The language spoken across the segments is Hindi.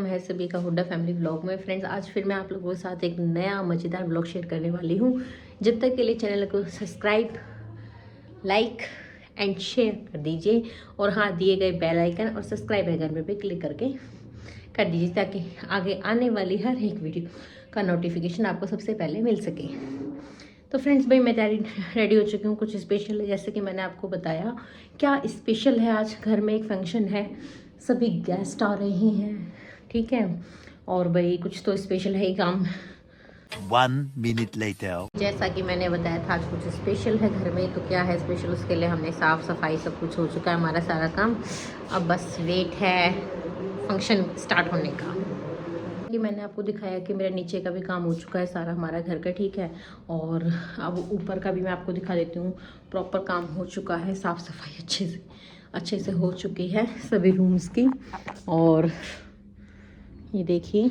है सभी का हुड्डा फैमिली व्लॉग में। फ्रेंड्स, आज फिर मैं आप लोगों के साथ एक नया मज़ेदार व्लॉग शेयर करने वाली हूँ। जब तक के लिए चैनल को सब्सक्राइब, लाइक एंड शेयर कर दीजिए और हाँ, दिए गए बेल आइकन और सब्सक्राइब आइकन पे क्लिक करके कर दीजिए ताकि आगे आने वाली हर एक वीडियो का नोटिफिकेशन आपको सबसे पहले मिल सके। तो फ्रेंड्स भाई, मैं रेडी हो चुकी हूँ। कुछ स्पेशल है, जैसे कि मैंने आपको बताया। क्या स्पेशल है? आज घर में एक फंक्शन है, सभी गेस्ट आ रहे हैं, ठीक है। और भाई कुछ तो स्पेशल है ही काम। 1 minute later. जैसा कि मैंने बताया था, आज कुछ स्पेशल है घर में। तो क्या है स्पेशल? उसके लिए हमने साफ़ सफाई सब कुछ हो चुका है, हमारा सारा काम। अब बस वेट है फंक्शन स्टार्ट होने का। कि मैंने आपको दिखाया कि मेरा नीचे का भी काम हो चुका है सारा हमारा घर का, ठीक है। और अब ऊपर का भी मैं आपको दिखा देती हूँ। प्रॉपर काम हो चुका है, साफ़ सफाई अच्छे से हो चुकी है सभी रूम्स की। और ये देखिए,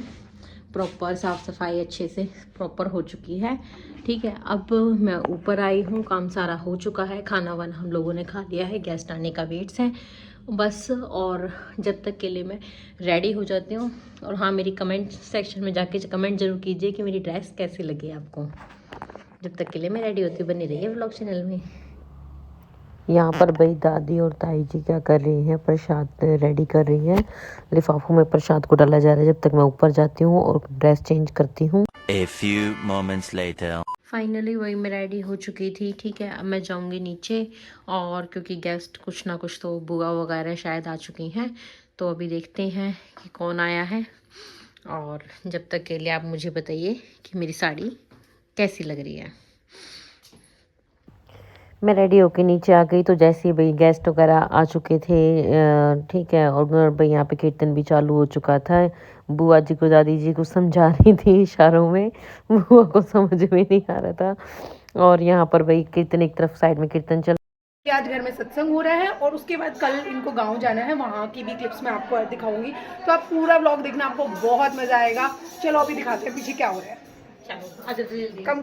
प्रॉपर साफ़ सफाई अच्छे से प्रॉपर हो चुकी है, ठीक है। अब मैं ऊपर आई हूँ, काम सारा हो चुका है, खाना वाना हम लोगों ने खा लिया है, गेस्ट आने का वेट्स है बस। और जब तक के लिए मैं रेडी हो जाती हूँ। और हाँ, मेरी कमेंट सेक्शन में जाके कमेंट जरूर कीजिए कि मेरी ड्रेस कैसी लगी आपको। जब तक के लिए मैं रेडी होती हूँ, बनी रही है व्लॉग चैनल में। यहाँ पर भाई दादी और ताई जी क्या कर रही हैं, प्रसाद रेडी कर रही हैं। लिफाफों में प्रसाद को डाला जा रहा है जब तक मैं ऊपर जाती हूँ और ड्रेस चेंज करती हूँ। A few moments later. Finally वही मैं रेडी हो चुकी थी, ठीक है। अब मैं जाऊंगी नीचे, और क्योंकि गेस्ट कुछ ना कुछ तो बुआ वगैरह शायद आ चुकी हैं, तो अभी देखते हैं कि कौन आया है। और जब तक के लिए आप मुझे बताइए कि मेरी साड़ी कैसी लग रही है। मैं रेडी होके नीचे आ गई तो जैसे ही भाई गेस्ट वगैरह आ चुके थे, ठीक है। और भाई यहाँ पे कीर्तन भी चालू हो चुका था। बुआ जी को दादी जी को समझा रही थी इशारों में, बुआ को समझ में नहीं आ रहा था। और यहाँ पर भाई कीर्तन एक तरफ साइड में कीर्तन चल। आज घर में सत्संग हो रहा है और उसके बाद कल इनको गांव जाना है, वहाँ की भी क्लिप्स मैं आपको दिखाऊंगी। तो आप पूरा व्लॉग देखना, आपको बहुत मजा आएगा। चलो अभी दिखाते हैं पीछे क्या हो रहा है। चलो कम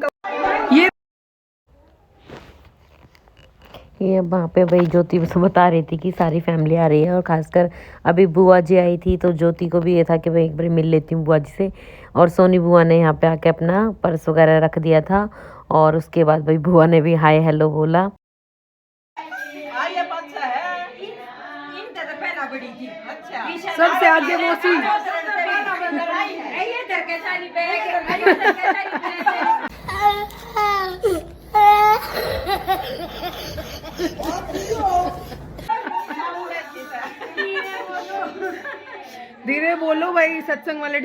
ये वहाँ पे भाई ज्योति बता रही थी कि सारी फैमिली आ रही है, और खासकर अभी बुआ जी आई थी तो ज्योति को भी ये था कि भाई एक बार मिल लेती हूँ बुआ जी से। और सोनी बुआ ने यहाँ पे आके अपना पर्स वगैरह रख दिया था, और उसके बाद भाई बुआ ने भी हाय हेलो बोला। सबसे आगे वो सी धीरे बोलो भाई, सत्संग वाले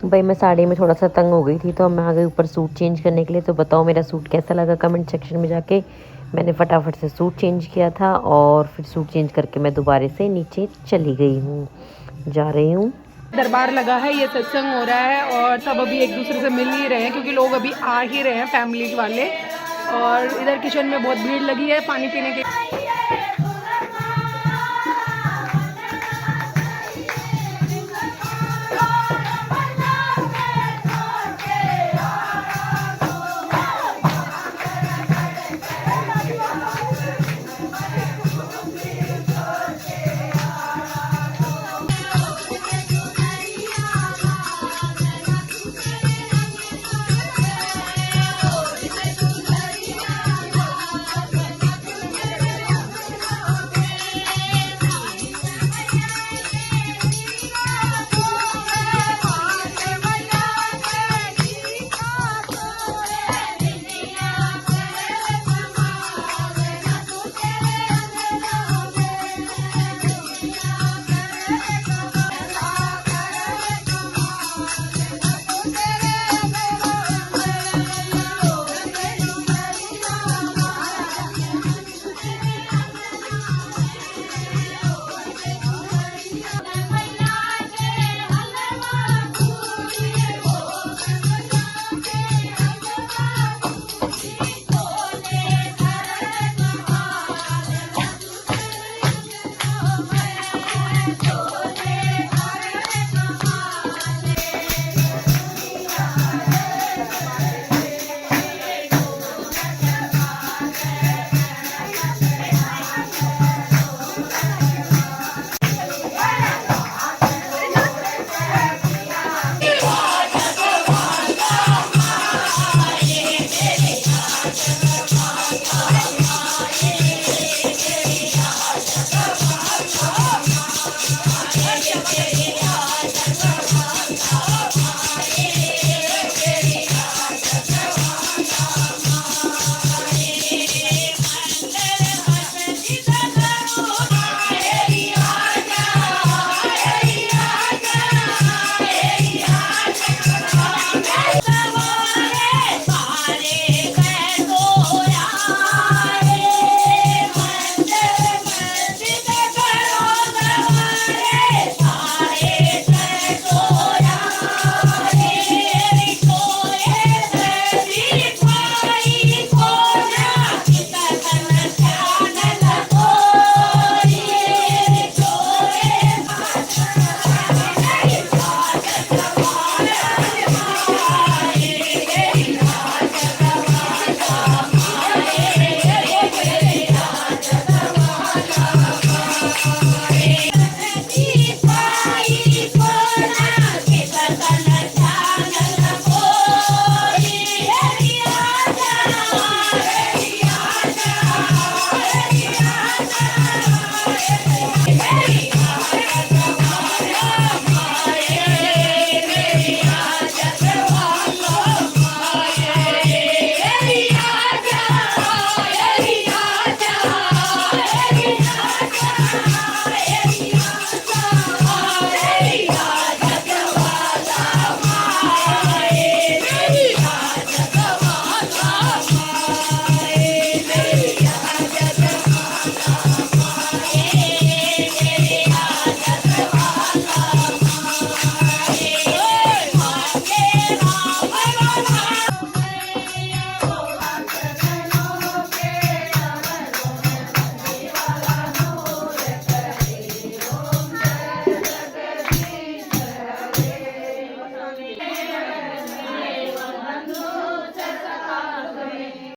भाई मैं साड़ी में थोड़ा सा तंग हो गई थी, तो अब मैं आ गई ऊपर सूट चेंज करने के लिए। तो बताओ मेरा सूट कैसा लगा कमेंट सेक्शन में जाके। मैंने फटाफट से सूट चेंज किया था और फिर सूट चेंज करके मैं दोबारा से नीचे चली गई हूँ, जा रही हूँ। दरबार लगा है, ये सत्संग हो रहा है और सब अभी एक दूसरे से मिल ही रहे हैं क्योंकि लोग अभी आ ही रहे हैं फैमिली वाले। और इधर किचन में बहुत भीड़ लगी है पानी पीने के।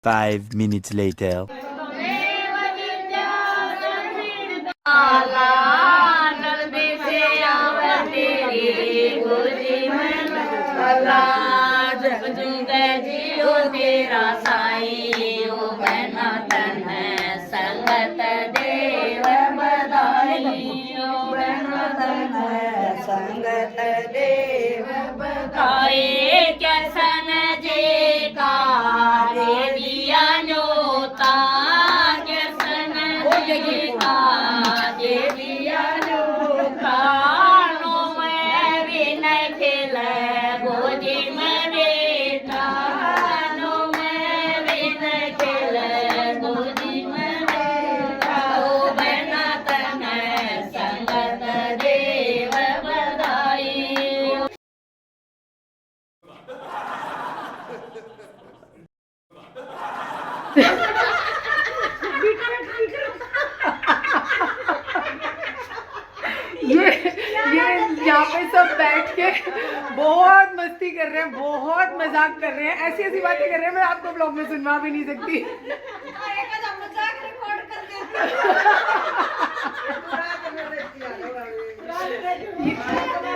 5 minutes later. ये यहाँ पे सब बैठ के बहुत मस्ती कर रहे हैं, बहुत मजाक कर रहे हैं, ऐसी ऐसी बातें कर रहे हैं मैं आपको ब्लॉग में सुनवा भी नहीं सकती।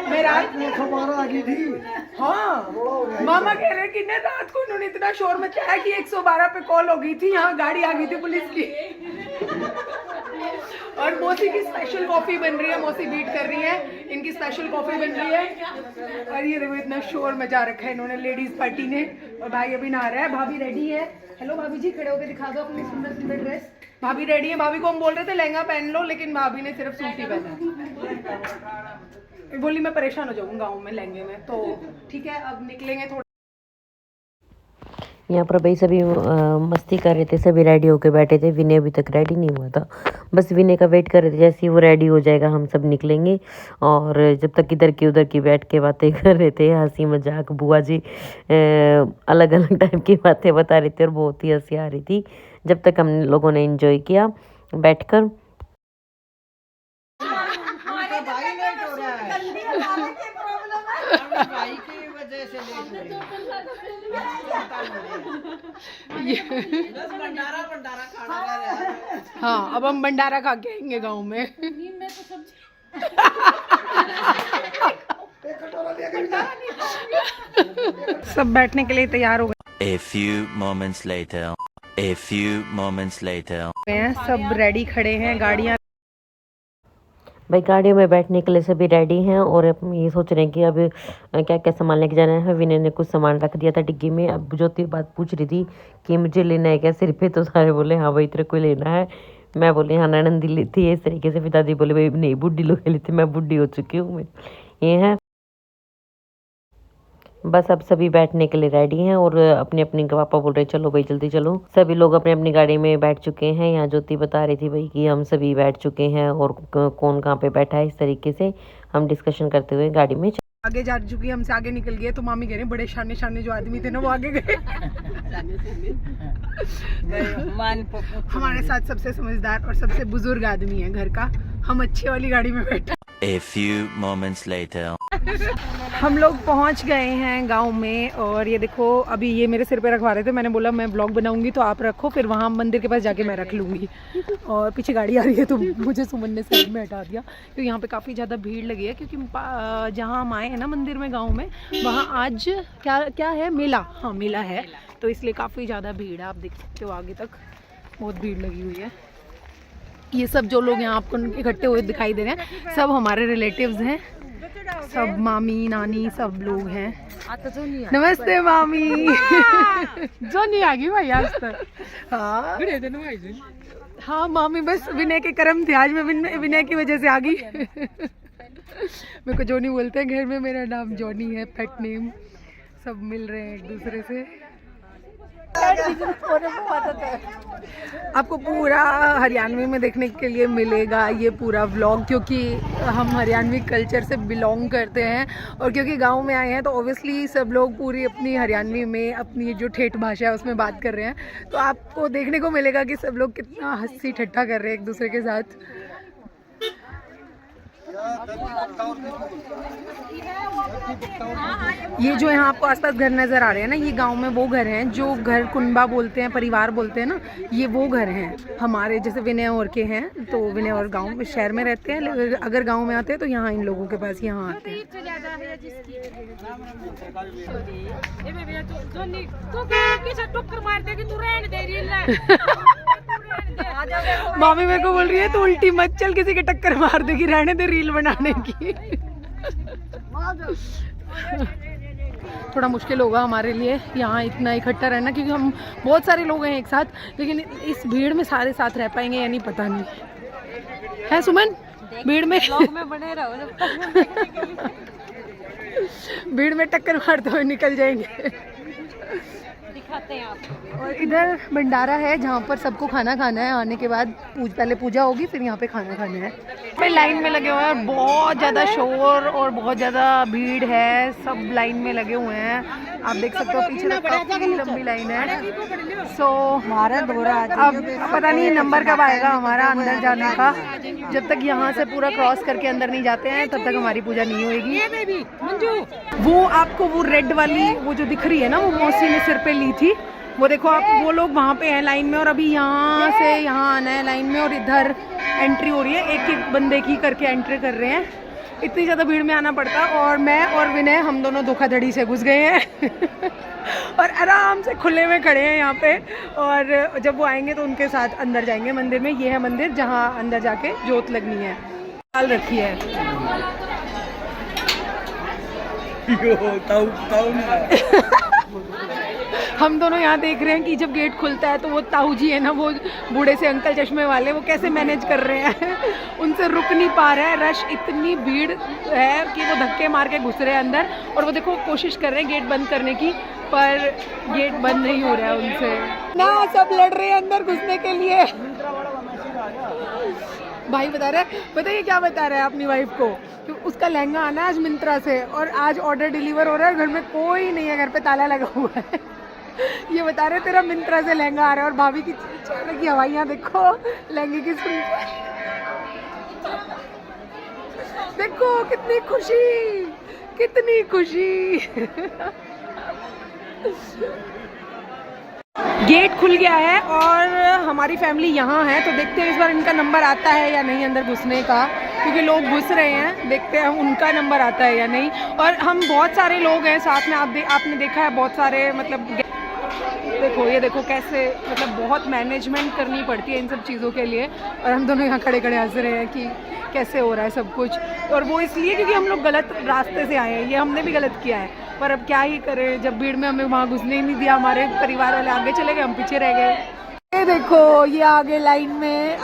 मैं रात में खबर आ गई थी। हाँ, मामा कह रहे कि ना रात को इन्होंने इतना शोर मचाया कि 112 पे कॉल हो गई थी, यहाँ गाड़ी आ गई थी पुलिस की। और मौसी की स्पेशल कॉफी बन रही है, मौसी बीट कर रही है, इनकी स्पेशल कॉफी बन रही है। और ये देखो इतना शोर मचा रखा है इन्होंने लेडीज पार्टी ने। और भाई अभी नहा रहा है, भाभी रेडी है। हेलो भाभी जी, खड़े होकर दिखा दो अपनी सुंदर सुंदर ड्रेस। भाभी रेडी है। भाभी को हम बोल रहे थे लहंगा पहन लो, लेकिन भाभी ने सिर्फ सूट ही पहना। बोली मैं परेशान हो जाऊंगा गाँव में लहंगे में, तो ठीक है अब निकलेंगे थोड़ा। यहाँ पर भाई सभी मस्ती कर रहे थे, सभी रेडी होके बैठे थे। विनय अभी तक रेडी नहीं हुआ था, बस विनय का वेट कर रहे थे। जैसे ही वो रेडी हो जाएगा हम सब निकलेंगे। और जब तक इधर की उधर की बैठ के बातें कर रहे थे, हंसी मजाक, बुआ जी अलग अलग टाइप की बातें बता रहे थे और बहुत ही हंसी आ रही थी। जब तक हम लोगों ने एंजॉय किया बैठकर। हाँ, अब हम भंडारा खा के आएंगे गाँव में। सब बैठने के लिए तैयार हो गए। A few moments later. A few moments later. सब रेडी खड़े हैं, गाड़ियाँ भाई गाड़ियों में बैठने के लिए सभी रेडी हैं और ये सोच रहे हैं कि अब क्या क्या सामान लेके जाना है। विनय ने कुछ सामान रख दिया था डिग्गी में। अब ज्योति बात पूछ रही थी कि मुझे लेना है क्या सिर पे, तो सारे बोले हाँ भाई तेरे को लेना है। मैं बोले हाँ ननंदी लेती है इस तरीके से। फिर दादी बोले भाई नहीं बुढ़ी लोग लेती, मैं बुढ़ी हो चुकी हूँ। ये है बस, अब सभी बैठने के लिए रेडी हैं और अपनी अपनी पापा बोल रहे चलो भाई जल्दी चलो। सभी लोग अपनी अपनी गाड़ी में बैठ चुके हैं। यहाँ ज्योति बता रही थी भाई कि हम सभी बैठ चुके हैं और कौन कहाँ पे बैठा है, इस तरीके से हम डिस्कशन करते हुए गाड़ी में आगे जा चुकी है। हमसे आगे निकल गए तो मामी कह रहे बड़े शाने शाने जो आदमी थे ना वो आगे गए। हमारे साथ सबसे समझदार और सबसे बुजुर्ग आदमी है घर का, हम अच्छी वाली गाड़ी में बैठे। A few moments later. हम लोग पहुंच गए हैं गांव में और ये देखो अभी ये मेरे सिर पे रखवा रहे थे। मैंने बोला मैं ब्लॉग बनाऊंगी तो आप रखो, फिर वहां मंदिर के पास जाके मैं रख लूंगी। और पीछे गाड़ी आ रही है तो मुझे सुमन ने साइड में हटा दिया क्योंकि यहाँ पे काफ़ी ज़्यादा भीड़ लगी है। क्योंकि जहाँ हम आए हैं ना मंदिर में गाँव में, वहाँ आज क्या है मेला, हाँ मेला है, तो इसलिए काफ़ी ज़्यादा भीड़ है। आप देख सकते हो आगे तक बहुत भीड़ लगी हुई है। ये सब जो लोग यहाँ आपको इकट्ठे हुए दिखाई दे रहे हैं सब हमारे रिलेटिव्स हैं, सब मामी नानी सब लोग हैं। नमस्ते मामी। जोनी आ गई भाई आज तक। हाँ मामी बस विनय के कर्म थे, आज मैं विनय की वजह से आ गई। मेरे को जोनी बोलते हैं घर में, मेरा नाम जोनी है, पेट नेम। सब मिल रहे हैं एक दूसरे से। आपको पूरा हरियाणवी में देखने के लिए मिलेगा ये पूरा व्लॉग, क्योंकि हम हरियाणवी कल्चर से बिलोंग करते हैं और क्योंकि गांव में आए हैं तो ऑब्वियसली सब लोग पूरी अपनी हरियाणवी में अपनी जो ठेठ भाषा है उसमें बात कर रहे हैं। तो आपको देखने को मिलेगा कि सब लोग कितना हंसी ठट्ठा कर रहे हैं एक दूसरे के साथ। ये जो यहाँ आपको आसपास घर नज़र आ रहे हैं ना, ये गांव में वो घर हैं जो घर कुनबा बोलते हैं, परिवार बोलते हैं ना, ये वो घर हैं हमारे। जैसे विनय और के हैं, तो विनय और गांव में शहर में रहते हैं, अगर गांव में आते हैं तो यहाँ इन लोगों के पास यहाँ आते हैं। मामी मेरे को बोल रही है तू उल्टी मत चल, किसी के टक्कर मार देगी, रहने दे रील बनाने की। थोड़ा मुश्किल होगा हमारे लिए यहाँ इतना इकट्ठा रहना, क्योंकि हम बहुत सारे लोग हैं एक साथ, लेकिन इस भीड़ में सारे साथ रह पाएंगे या नहीं पता नहीं है। सुमन, भीड़ में बने रहो जब तक भीड़ में टक्कर मारते हुए निकल जाएंगे। दिखाते हैं आप। और इधर भंडारा है जहाँ पर सबको खाना खाना है, आने के बाद पहले पूजा होगी, फिर यहाँ पे खाना खाना है। पे लाइन में लगे हुए हैं और बहुत ज़्यादा शोर और बहुत ज़्यादा भीड़ है, सब लाइन में लगे हुए हैं। आप देख सकते हो पीछे तक काफी लंबी लाइन है। सो अब पता नहीं नंबर कब आएगा हमारा अंदर जाने का। जब तक यहाँ से पूरा क्रॉस करके अंदर नहीं जाते हैं तब तक हमारी पूजा नहीं होगी। वो आपको वो रेड वाली वो जो दिख रही है ना, वो मौसी ने सिर पे ली थी, वो देखो आप, वो लोग वहाँ पे हैं लाइन में, और अभी यहाँ से यहाँ आना है लाइन में, और इधर एंट्री हो रही है, एक एक बंदे की करके एंट्री कर रहे हैं। इतनी ज़्यादा भीड़ में आना पड़ता, और मैं और विनय हम दोनों धोखाधड़ी से घुस गए हैं और आराम से खुले में खड़े हैं यहाँ पे, और जब वो आएंगे तो उनके साथ अंदर जाएंगे मंदिर में। ये है मंदिर जहाँ अंदर जाके जोत लगनी है, डाल रखी है। हम दोनों यहाँ देख रहे हैं कि जब गेट खुलता है तो वो ताऊ जी है ना, वो बूढ़े से अंकल चश्मे वाले, वो कैसे मैनेज कर रहे हैं उनसे रुक नहीं पा रहा है। रश इतनी भीड़ है कि वो धक्के मार के घुस रहे हैं अंदर, और वो देखो कोशिश कर रहे हैं गेट बंद करने की, पर गेट बंद नहीं हो रहा है उनसे ना। सब लड़ रहे हैं अंदर घुसने के लिए। भाई बता रहा है, बताइए क्या बता रहा है अपनी वाइफ को, कि उसका लहंगा आना है आज मिंत्रा से, और आज ऑर्डर डिलीवर हो रहा है, घर में कोई नहीं है, घर पे ताला लगा हुआ है। ये बता रहे तेरा मिंत्रा से लहंगा आ रहा है, और भाभी की चेहरे की हवाइयाँ देखो लहंगे की सुन, देखो कितनी खुशी, कितनी खुशी। गेट खुल गया है और हमारी फैमिली यहाँ है, तो देखते हैं इस बार इनका नंबर आता है या नहीं अंदर घुसने का, क्योंकि लोग घुस रहे हैं, देखते हैं उनका नंबर आता है या नहीं। और हम बहुत सारे लोग हैं साथ में, आपने देखा है बहुत सारे, मतलब देखो ये देखो कैसे, मतलब बहुत मैनेजमेंट करनी पड़ती है इन सब चीज़ों के लिए, और हम दोनों यहाँ खड़े खड़े हंस रहे हैं कि कैसे हो रहा है सब कुछ। और वो इसलिए क्योंकि हम लोग गलत रास्ते से आए हैं, ये हमने भी गलत किया है, पर अब क्या ही करें, जब भीड़ में हमें वहाँ घुसने ही नहीं दिया, हमारे परिवार वाले आगे चले गए, हम पीछे रह गए। ये देखो ये आगे लाइन में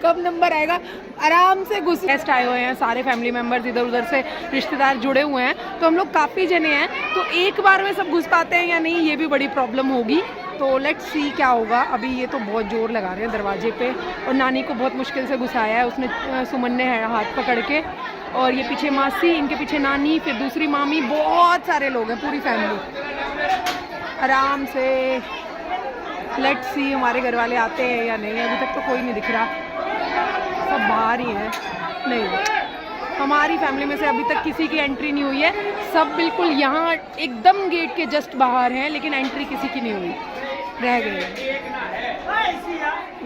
कब नंबर आएगा, आराम से घुस। गेस्ट आए हुए हैं, सारे फैमिली मेम्बर्स, इधर उधर से रिश्तेदार जुड़े हुए हैं, तो हम लोग काफ़ी जने हैं, तो एक बार में सब घुस पाते हैं या नहीं ये भी बड़ी प्रॉब्लम होगी। तो लेट्स सी क्या होगा। अभी ये तो बहुत जोर लगा रहे हैं दरवाजे पे, और नानी को बहुत मुश्किल से घुसाया है उसने, सुमन ने हाथ पकड़ के, और ये पीछे मासी, इनके पीछे नानी, फिर दूसरी मामी, बहुत सारे लोग हैं, पूरी फैमिली। आराम से लेट्स सी हमारे घर वाले आते हैं या नहीं, अभी तक तो कोई नहीं दिख रहा, सब बाहर ही हैं। नहीं, हमारी फैमिली में से अभी तक किसी की एंट्री नहीं हुई है, सब बिल्कुल यहाँ एकदम गेट के जस्ट बाहर हैं, लेकिन एंट्री किसी की नहीं हुई, रह गए।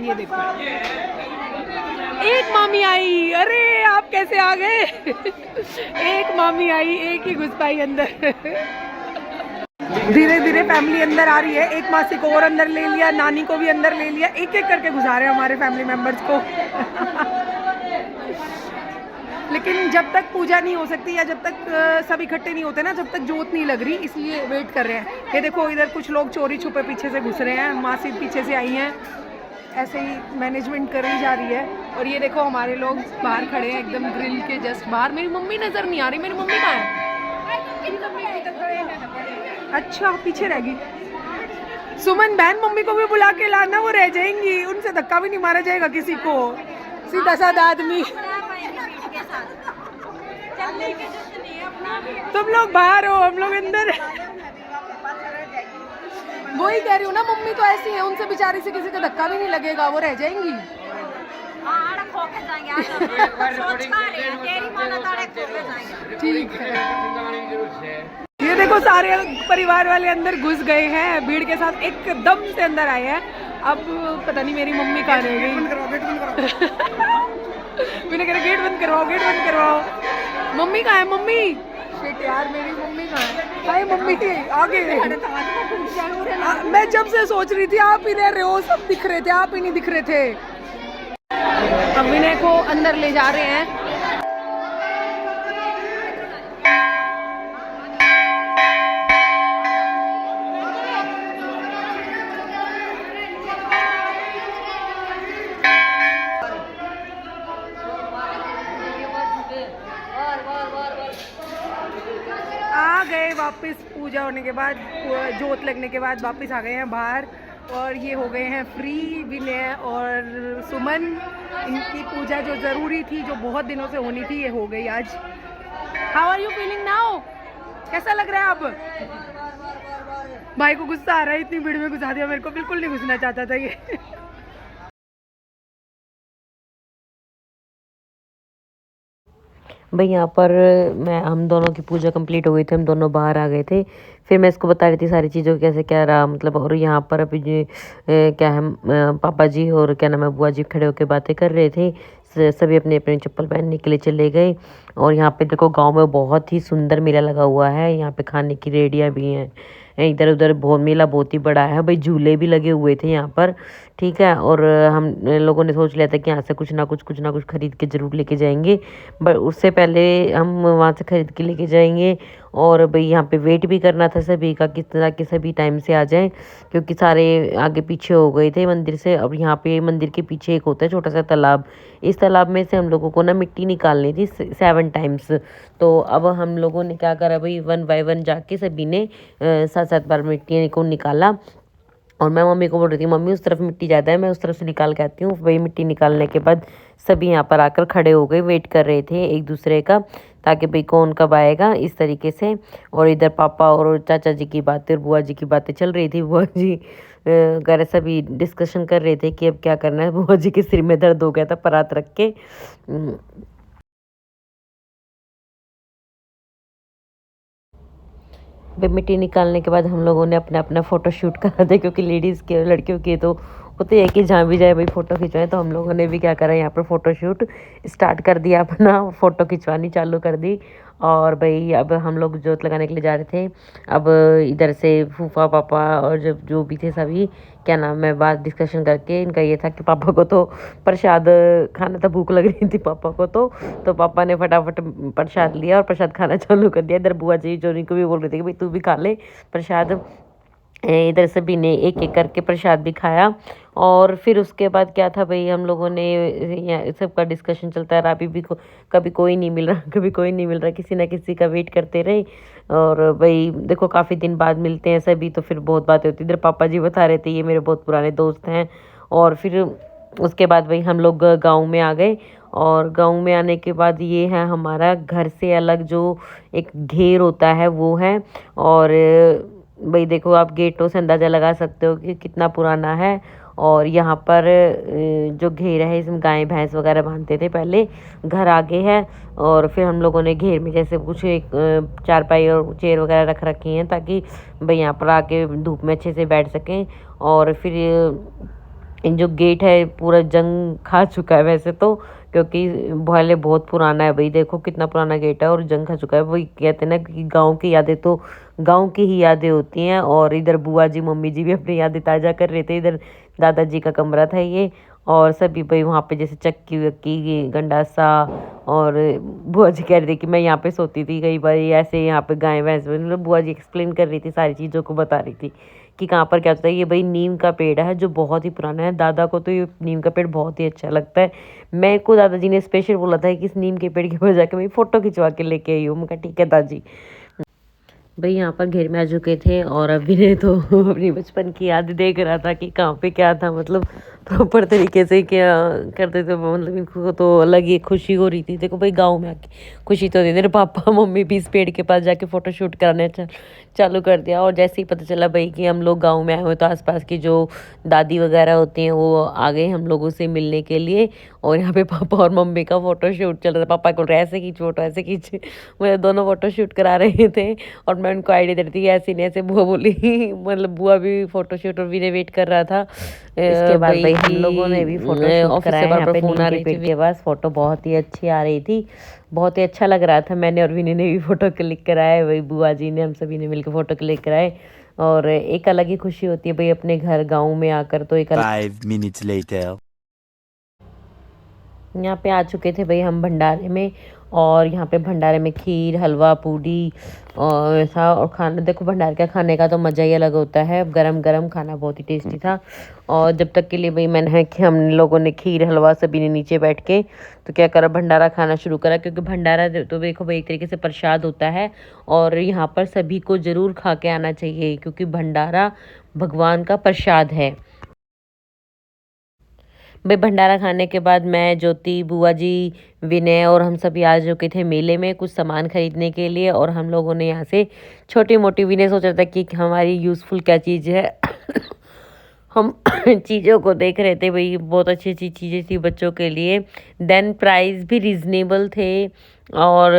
ये देखो एक मामी आई, अरे आप कैसे आ गए एक मामी आई, एक ही घुस पाई अंदर। धीरे धीरे फैमिली अंदर आ रही है, एक मासी को और अंदर ले लिया, नानी को भी अंदर ले लिया, एक एक करके घुसा रहे हैं हमारे फैमिली मेंबर्स को लेकिन जब तक पूजा नहीं हो सकती, या जब तक सब इकट्ठे नहीं होते ना, जब तक जोत नहीं लग रही, इसलिए वेट कर रहे हैं। ये देखो इधर कुछ लोग चोरी छुपे पीछे से घुस रहे हैं, मासी पीछे से आई हैं, ऐसे ही मैनेजमेंट करी जा रही है। और ये देखो हमारे लोग बाहर खड़े हैं एकदम ग्रिल के जस्ट बाहर। मेरी मम्मी नज़र नहीं आ रही, मेरी मम्मी कहाँ है? अच्छा पीछे रह गई। सुमन बहन मम्मी को भी बुला के लाना, वो रह जाएंगी, उनसे धक्का भी नहीं मारा जाएगा किसी को, सीधा साधा आदमी। तुम लोग बाहर हो, हम लोग अंदर। वही कह रही हूँ ना, मम्मी तो ऐसी है, उनसे बेचारी से किसी का धक्का भी नहीं लगेगा, वो रह जाएंगी। ठीक है। ये देखो सारे परिवार वाले अंदर घुस गए हैं भीड़ के साथ, एकदम से अंदर आए हैं। अब पता नहीं मेरी मम्मी कहाँ रह गई। मैंने कहा गेट बंद करवाओ, गेट बंद करवाओ। मम्मी कहाँ है? मम्मी शिट यार, मेरी मम्मी कहाँ है? हाय मम्मी आगे। मैं जब से सोच रही थी आप ही रह रहे हो, सब दिख रहे थे, आप ही नहीं दिख रहे थे। अब विनय को अंदर ले जा रहे हैं। आ गए वापस, पूजा होने के बाद, जोत लगने के बाद वापस आ गए हैं बाहर। और ये हो गए हैं फ्री। विनय और सुमन, इनकी पूजा जो ज़रूरी थी, जो बहुत दिनों से होनी थी, ये हो गई आज। How are you feeling now? कैसा लग रहा है अब? भाई को गुस्सा आ रहा है, इतनी भीड़ में घुसा दिया, मेरे को बिल्कुल नहीं घुसना चाहता था ये। भाई यहाँ पर हम दोनों की पूजा कंप्लीट हो गई थी, हम दोनों बाहर आ गए थे। फिर मैं इसको बता रही थी सारी चीज़ों को कैसे क्या रहा, मतलब। और यहाँ पर अभी जो क्या है, पापा जी और क्या नाम है बुआ जी खड़े होकर बातें कर रहे थे। सभी अपने अपने चप्पल पहनने के लिए चले गए। और यहाँ पे देखो गांव में बहुत ही सुंदर मेला लगा हुआ है। यहाँ पे खाने की रेडियाँ भी हैं, इधर उधर बहुत मेला बहुत ही बड़ा है भाई। झूले भी लगे हुए थे यहाँ पर, ठीक है। और हम लोगों ने सोच लिया था कि यहाँ से कुछ ना कुछ खरीद के ज़रूर लेके जाएंगे, बट उससे पहले हम वहाँ से खरीद के लेके जाएंगे। और भाई यहाँ पे वेट भी करना था सभी का, किस तरह के सभी टाइम से आ जाएं, क्योंकि सारे आगे पीछे हो गए थे मंदिर से। अब यहाँ पे मंदिर के पीछे एक होता है छोटा सा तालाब, इस तालाब में से हम लोगों को ना मिट्टी निकालनी थी 7 टाइम्स। तो अब हम लोगों ने क्या करा भाई, 1 बाय 1 जाके सभी ने 7 बार मिट्टी को निकाला। और मैं मम्मी को बोल रही थी, मम्मी उस तरफ मिट्टी ज़्यादा है, मैं उस तरफ से निकाल के आती हूँ। वही मिट्टी निकालने के बाद सभी यहाँ पर आकर खड़े हो गए, वेट कर रहे थे एक दूसरे का, ताकि भाई कौन कब आएगा, इस तरीके से। और इधर पापा और चाचा जी की बातें और बुआ जी की बातें चल रही थी। बुआ जी वगैरह सभी डिस्कशन कर रहे थे कि अब क्या करना है। बुआ जी के सिर में दर्द हो गया था परात रख के। मिट्टी निकालने के बाद हम लोगों ने अपना अपना फ़ोटो शूट करा था, क्योंकि लेडीज़ के लड़कियों के तो होते है कि जहाँ भी जाए भाई फ़ोटो खिंचवाएं। तो हम लोगों ने भी क्या करा, यहाँ पर फ़ोटो शूट स्टार्ट कर दिया, अपना फ़ोटो खिंचवानी चालू कर दी। और भाई अब हम लोग जोत लगाने के लिए जा रहे थे। अब इधर से फूफा पापा और जो भी थे सभी, क्या नाम है, बात डिस्कशन करके इनका ये था कि पापा को तो प्रसाद खाना था, भूख लग रही थी पापा को। तो पापा ने फटाफट प्रसाद लिया और प्रसाद खाना चालू कर दिया। इधर बुआ जी जो को भी बोल रही थी कि भाई तू भी खा ले प्रसाद। इधर सभी ने एक एक करके प्रसाद भी खाया। और फिर उसके बाद क्या था भाई, हम लोगों ने सबका डिस्कशन चलता है। अभी भी कभी कोई नहीं मिल रहा, कभी कोई नहीं मिल रहा, किसी ना किसी का वेट करते रहे। और भाई देखो काफ़ी दिन बाद मिलते हैं सभी, तो फिर बहुत बातें होती। इधर पापा जी बता रहे थे ये मेरे बहुत पुराने दोस्त हैं। और फिर उसके बाद भाई हम लोग गाँव में आ गए। और गाँव में आने के बाद ये है हमारा घर से अलग जो एक घेर होता है वो है। और भाई देखो आप गेटों से अंदाज़ा लगा सकते हो कि कितना पुराना है। और यहाँ पर जो घेर है इसमें गाय भैंस वगैरह बांधते थे पहले। घर आगे है। और फिर हम लोगों ने घेर में जैसे कुछ एक चारपाई और चेयर वगैरह रख रखी हैं, ताकि भाई यहाँ पर आके धूप में अच्छे से बैठ सकें। और फिर जो गेट है पूरा जंग खा चुका है वैसे तो, क्योंकि पहले बहुत पुराना है। भाई देखो कितना पुराना गेट है और जंग खा चुका है। वही कहते हैं ना कि गांव की यादें तो गांव की ही यादें होती हैं। और इधर बुआ जी मम्मी जी भी अपनी यादें ताज़ा कर रहे थे। इधर दादाजी का कमरा था ये। और सभी भाई वहाँ पे जैसे चक्की वक्की गंडासा। और बुआ जी कह रही थी कि मैं यहाँ पे सोती थी कई बार, ऐसे यहाँ पे गाय भैंस, मतलब बुआ जी एक्सप्लेन कर रही थी, सारी चीज़ों को बता रही थी कि कहाँ पर क्या होता है। ये भाई नीम का पेड़ है जो बहुत ही पुराना है। दादा को तो ये नीम का पेड़ बहुत ही अच्छा लगता है। मेरे को दादाजी ने स्पेशल बोला था कि इस नीम के पेड़ की वजह के मैं फ़ोटो खिंचवा के लेके आई हूँ। मैं कहा ठीक है दादी। भाई यहाँ पर घेर में आ चुके थे और अभी ने तो अपनी बचपन की याद देख रहा था कि कहाँ पे क्या था, मतलब प्रॉपर तरीके से क्या करते थे, मतलब इनको तो अलग ही खुशी हो रही थी। देखो भाई गांव में आके खुशी तो थी, मेरे पापा मम्मी भी इस पेड़ के पास जाके फ़ोटो शूट कराने चालू कर दिया। और जैसे ही पता चला भाई कि हम लोग गाँव में आए हुए तो आसपास की जो दादी वगैरह होती हैं वो आ गए हम लोगों से मिलने के लिए, और यहाँ पे पापा और मम्मी का फ़ोटो शूट चल रहा था। पापा को ऐसे खींच फ़ोटो, ऐसे खींच, मुझे दोनों फ़ोटो शूट करा रहे थे और मैं उनको आइडिया दे रही थी ऐसे नहीं ऐसे। बुआ बोली मतलब बुआ भी फोटोशूट और वीडियो वेट कर रहा था। इसके बाद भाई हम लोगों ने भी फोटो शूट कराया। यहाँ पे नीम के पेड़ के पास फोटो बहुत ही अच्छी आ रही थी, बहुत ही अच्छा लग रहा था। मैंने और विनी ने भी फोटो क्लिक कराए, वही बुआ जी ने, हम सभी ने मिलकर फोटो क्लिक कराए। और एक अलग ही खुशी होती है भाई अपने घर गाँव में आकर, तो एक 5 minutes later. यहाँ पे आ चुके थे भाई हम भंडारे में, और यहाँ पे भंडारे में खीर हलवा पूड़ी और ऐसा, और खाना देखो भंडारे का खाने का तो मज़ा ही अलग होता है। गरम गरम खाना बहुत ही टेस्टी था। और जब तक के लिए भाई मैंने है कि हम लोगों ने खीर हलवा सभी ने नीचे बैठ के तो क्या करा, भंडारा खाना शुरू करा, क्योंकि भंडारा तो देखो भाई एक तरीके से प्रसाद होता है और यहाँ पर सभी को ज़रूर खा के आना चाहिए, क्योंकि भंडारा भगवान का प्रसाद है। भाई भंडारा खाने के बाद मैं, ज्योति, बुआ जी, विनय और हम सभी आ चुके थे मेले में कुछ सामान खरीदने के लिए। और हम लोगों ने यहाँ से छोटी मोटी, विनय सोच रहा था कि हमारी यूज़फुल क्या चीज़ है हम चीज़ों को देख रहे थे भाई, बहुत अच्छी अच्छी चीज़ें थी बच्चों के लिए। देन प्राइस भी रिजनेबल थे। और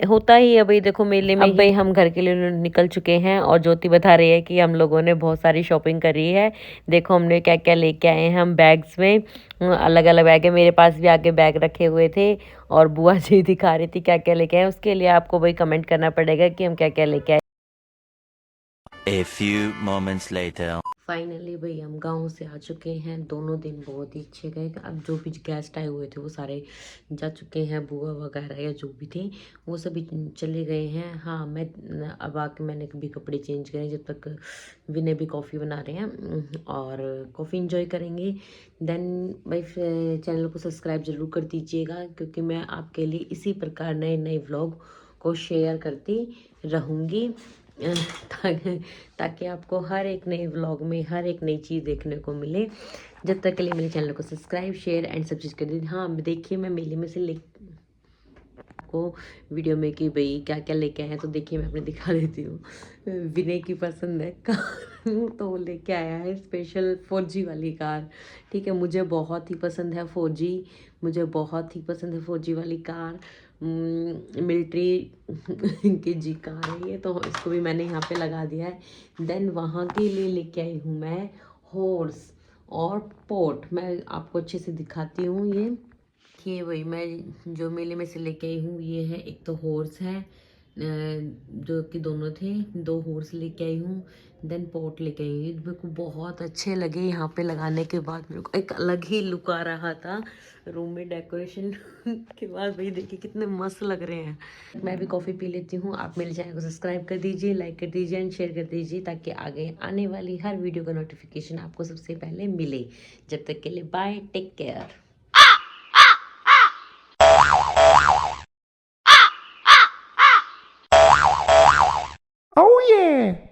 होता ही है भाई देखो मेले में। अब भाई हम घर के लिए निकल चुके हैं और ज्योति बता रही है कि हम लोगों ने बहुत सारी शॉपिंग करी है। देखो हमने क्या क्या लेके आए हैं हम बैग्स में, अलग अलग बैग है, मेरे पास भी आगे बैग रखे हुए थे और बुआ जी दिखा रही थी क्या क्या लेके आए। उसके लिए आपको भाई कमेंट करना पड़ेगा कि हम क्या क्या लेके आए। A few moments later. Finally भाई हम गांव से आ चुके हैं। दोनों दिन बहुत ही अच्छे गए। अब जो भी गेस्ट आए हुए थे वो सारे जा चुके हैं, बुआ वगैरह या जो भी थे वो सभी चले गए हैं। हाँ मैं अब आके मैंने भी कपड़े चेंज करे, जब तक विनय भी कॉफ़ी बना रहे हैं और कॉफ़ी इंजॉय करेंगे। देन भाई चैनल को सब्सक्राइब ज़रूर कर दीजिएगा, क्योंकि मैं आपके लिए इसी प्रकार नए नए व्लॉग को शेयर करती रहूँगी, ताकि आपको हर एक नए व्लॉग में हर एक नई चीज़ देखने को मिले। जब तक के लिए मेरे चैनल को सब्सक्राइब शेयर एंड सब चीज़ कर दीजिए। हाँ देखिए मैं मेले में से ले को वीडियो में कि भाई क्या क्या लेके आए हैं, तो देखिए मैं अपने दिखा देती हूँ। विनय की पसंद है कार तो वो लेके आया है स्पेशल 4G वाली कार। ठीक है, मुझे बहुत ही पसंद है 4G, मुझे बहुत ही पसंद है 4G वाली कार। मिलिट्री की जी कार है ये, तो इसको भी मैंने यहाँ पे लगा दिया है। देन वहाँ के लिए लेके आई हूँ मैं हॉर्स और पोट। मैं आपको अच्छे से दिखाती हूँ ये वही मैं जो मेले में से लेके आई हूँ। ये है, एक तो हॉर्स है जो कि दोनों थे, 2 हॉर्स लेके आई हूँ। देन पोट लेके आई हूँ। ये मेरे को बहुत अच्छे लगे। यहाँ पे लगाने के बाद मेरे को एक अलग ही लुक आ रहा था रूम में डेकोरेशन के बाद। भाई देखिए कितने मस्त लग रहे हैं। मैं भी कॉफ़ी पी लेती हूँ। आप मेरे चैनल को सब्सक्राइब कर दीजिए, लाइक कर दीजिए एंड शेयर कर दीजिए, ताकि आगे आने वाली हर वीडियो का नोटिफिकेशन आपको सबसे पहले मिले। जब तक के लिए bye, take care. Oh yeah!